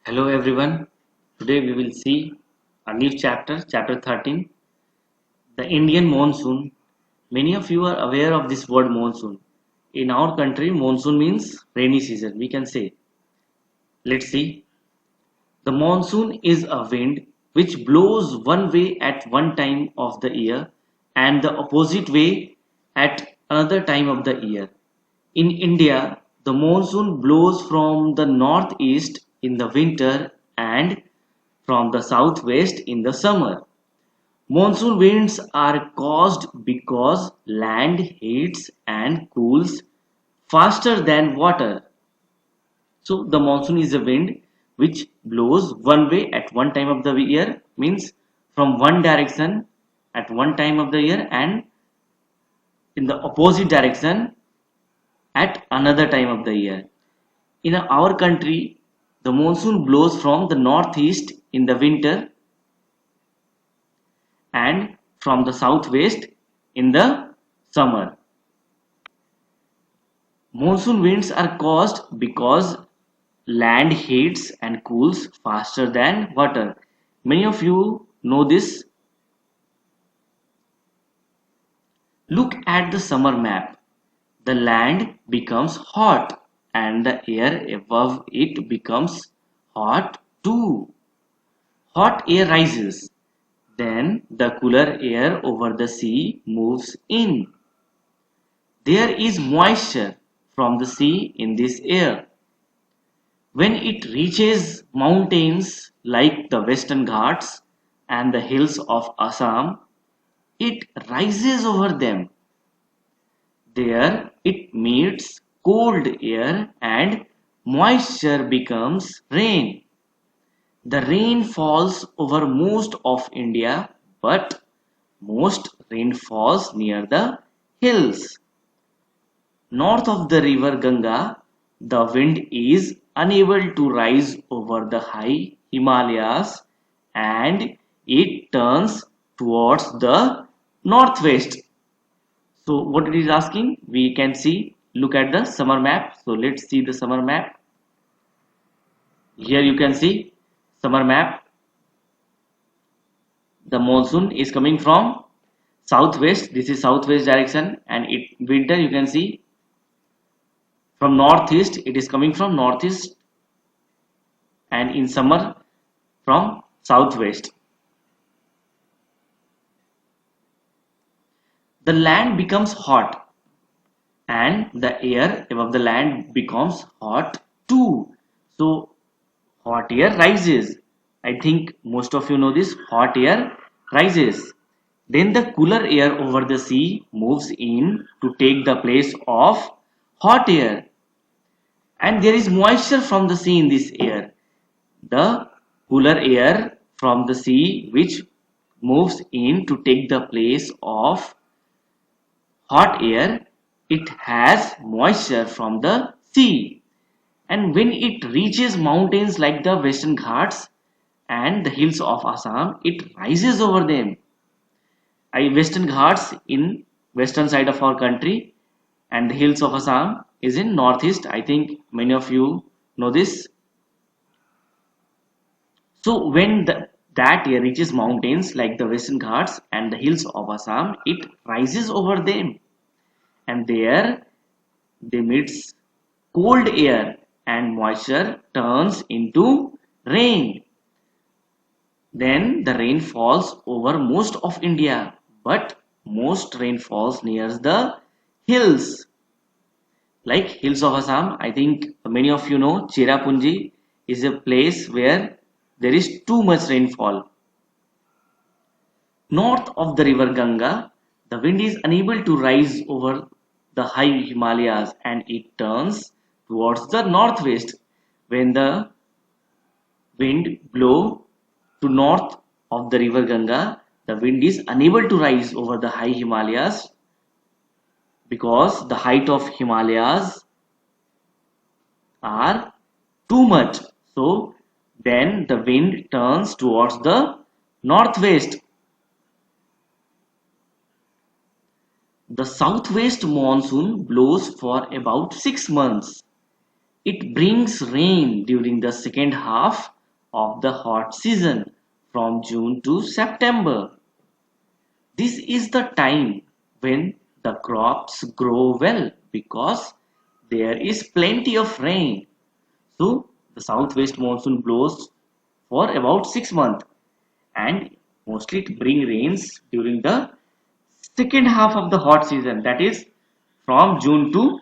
Hello everyone. Today we will see a new chapter, chapter 13, the Indian monsoon. Many of you are aware of this word monsoon. In our country, monsoon means rainy season, we can say. Let's see. The monsoon is a wind which blows one way at one time of the year and the opposite way at another time of the year. In India, the monsoon blows from the northeast in the winter and from the southwest in the summer. Monsoon winds are caused because land heats and cools faster than water. So the monsoon is a wind which blows one way at one time of the year, means from one direction at one time of the year and in the opposite direction at another time of the year. In our country, the monsoon blows from the northeast in the winter and from the southwest in the summer. Monsoon winds are caused because land heats and cools faster than water. Many of you know this. Look at the summer map. The land becomes hot and the air above it becomes hot too. Hot air rises. Then the cooler air over the sea moves in. There is moisture from the sea in this air. When it reaches mountains like the Western Ghats and the hills of Assam, it rises over them. There it meets cold air and moisture becomes rain. The rain falls over most of India, but most rain falls near the hills. North of the river Ganga, the wind is unable to rise over the high Himalayas and it turns towards the northwest. So what it is asking, we can see, look at the summer map. So let's see the summer map. Here you can see summer map. The monsoon is coming from southwest. This is southwest direction, and it winter you can see from northeast. It is coming from northeast, and in summer from southwest. The land becomes hot and the air above the land becomes hot too. So hot air rises. I think most of you know this. Hot air rises. Then the cooler air over the sea moves in to take the place of hot air. And there is moisture from the sea in this air. The cooler air from the sea which moves in to take the place of hot air, it has moisture from the sea. And when it reaches mountains like the Western Ghats and the hills of Assam, it rises over them. Western Ghats in western side of our country and the hills of Assam is in northeast. I think many of you know this. So when that air reaches mountains like the Western Ghats and the hills of Assam, it rises over them, and there they meets cold air and moisture turns into rain. Then the rain falls over most of India, but most rain falls near the hills. Like hills of Assam, I think many of you know Cherrapunji is a place where there is too much rainfall. North of the river Ganga, the wind is unable to rise over the high Himalayas and it turns towards the northwest. When the wind blow to north of the river Ganga, the wind is unable to rise over the high Himalayas because the height of Himalayas are too much. So then the wind turns towards the northwest. The southwest monsoon blows for about 6 months. It brings rain during the second half of the hot season from June to September. This is the time when the crops grow well because there is plenty of rain. So the southwest monsoon blows for about 6 months and mostly it brings rains during the second half of the hot season, that is from June to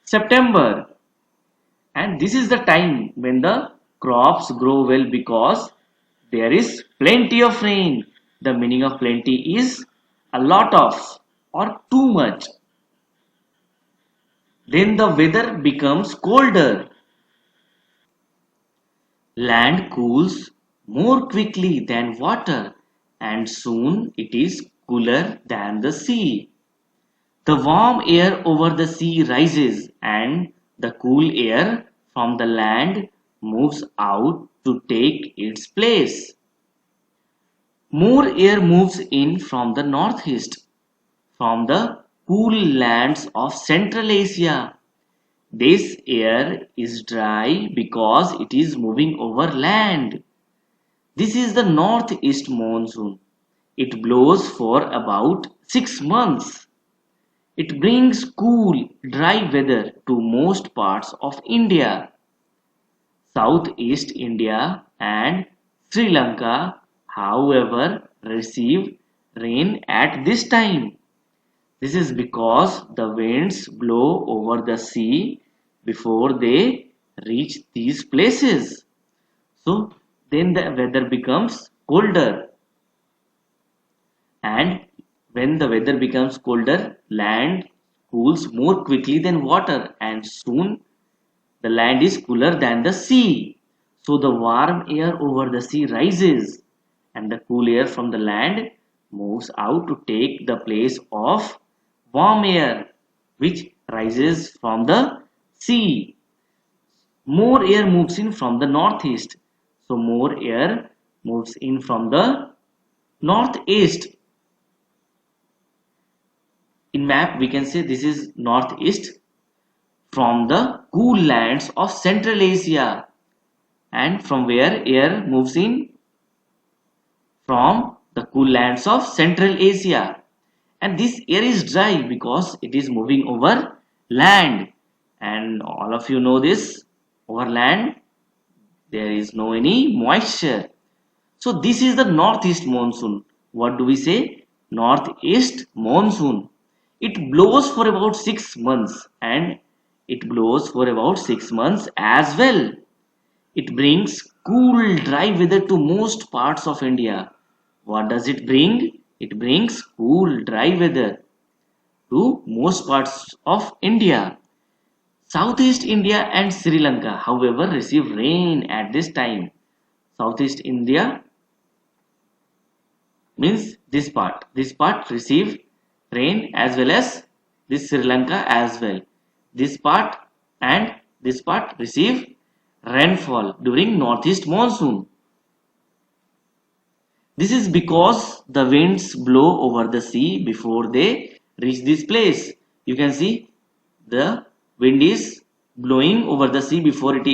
September. And this is the time when the crops grow well because there is plenty of rain. The meaning of plenty is a lot of or too much. Then the weather becomes colder. Land cools more quickly than water and soon it is cooler than the sea. The warm air over the sea rises and the cool air from the land moves out to take its place. More air moves in from the northeast, from the cool lands of Central Asia. This air is dry because it is moving over land. This is the northeast monsoon. It blows for about 6 months. It brings cool, dry weather to most parts of India. Southeast India and Sri Lanka, however, receive rain at this time. This is because the winds blow over the sea before they reach these places. So then the weather becomes colder, and when the weather becomes colder, land cools more quickly than water, and soon the land is cooler than the sea. So the warm air over the sea rises, and the cool air from the land moves out to take the place of warm air which rises from the sea. More air moves in from the northeast. So more air moves in from the northeast. In map we can say this is northeast from the cool lands of Central Asia, and from where air moves in from the cool lands of Central Asia. And this air is dry because it is moving over land, and all of you know this, over land there is no any moisture. So this is the northeast monsoon. What do we say? Northeast monsoon. It blows for about 6 months, and it blows for about 6 months as well. It brings cool, dry weather to most parts of India. What does it bring? It brings cool, dry weather to most parts of India. Southeast India and Sri Lanka, however, receive rain at this time. Southeast India means this part. This part receive rain as well as this Sri Lanka as well. This part and this part receive rainfall during northeast monsoon. This is because the winds blow over the sea before they reach this place. You can see the wind is blowing over the sea before it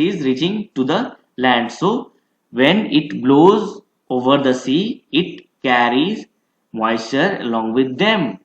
is reaching to the land. So when it blows over the sea, it carries moisture along with them.